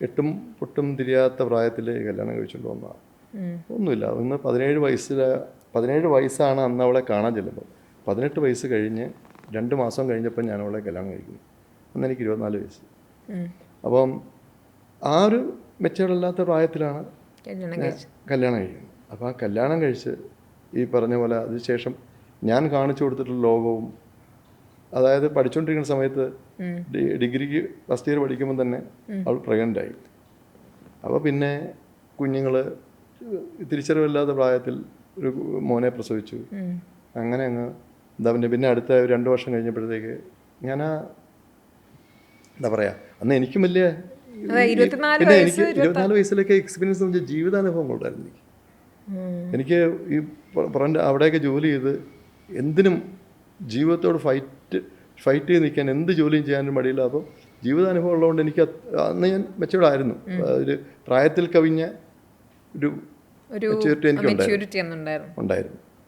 എട്ടും പൊട്ടും തിരിയാത്ത പ്രായത്തിൽ കല്യാണം കഴിച്ചുകൊണ്ട് വന്നതാണ്. ഒന്നുമില്ല. ഒന്ന് 17 വയസ്സാണ് അന്ന് അവളെ കാണാൻ ചെല്ലുമ്പോൾ. 18 വയസ്സ് കഴിഞ്ഞ് 2 മാസം കഴിഞ്ഞപ്പോൾ ഞാൻ അവളെ കല്യാണം കഴിക്കുന്നു. അന്ന് എനിക്ക് 24 വയസ്സ്. അപ്പം ആ ഒരു മെച്ചൂർഡല്ലാത്ത പ്രായത്തിലാണ് കല്യാണം കഴിക്കുന്നത്. അപ്പോൾ ആ കല്യാണം കഴിച്ച് ഈ പറഞ്ഞ പോലെ അതിനുശേഷം ഞാൻ കാണിച്ചു കൊടുത്തിട്ടുള്ള ലോകവും, അതായത് പഠിച്ചുകൊണ്ടിരിക്കുന്ന സമയത്ത് ഡിഗ്രിക്ക് ഫസ്റ്റ് ഇയർ പഠിക്കുമ്പോൾ തന്നെ അവൾ പ്രഗ്നൻ്റായി. അപ്പോൾ പിന്നെ കുഞ്ഞുങ്ങൾ തിരിച്ചറിവില്ലാത്ത പ്രായത്തിൽ ഒരു മോനെ പ്രസവിച്ചു. അങ്ങനെ അങ്ങ് പിന്നെ അടുത്ത 2 വർഷം കഴിഞ്ഞപ്പോഴത്തേക്ക് ഞാൻ എന്താ പറയുക, അന്ന് എനിക്കും വലിയ പിന്നെ എനിക്ക് 24 വയസ്സിലൊക്കെ എക്സ്പീരിയൻസ് എന്ന് വെച്ചാൽ ജീവിതാനുഭവം ഉണ്ടായിരുന്നു. എനിക്ക് ഈ അവിടെയൊക്കെ ജോലി ചെയ്ത് എന്തിനും ജീവിതത്തോട് ഫൈറ്റ് ചെയ്ത് നിൽക്കാൻ എന്ത് ജോലിയും ചെയ്യാനും മടിയില്ല. അപ്പം ജീവിതാനുഭവം ഉള്ളതുകൊണ്ട് എനിക്ക് അന്ന് ഞാൻ മെച്ചൂർഡായിരുന്നു. ഒരു പ്രായത്തിൽ കവിഞ്ഞ ഒരു മെച്യൂരിറ്റി എനിക്ക് ഉണ്ടായിരുന്നു.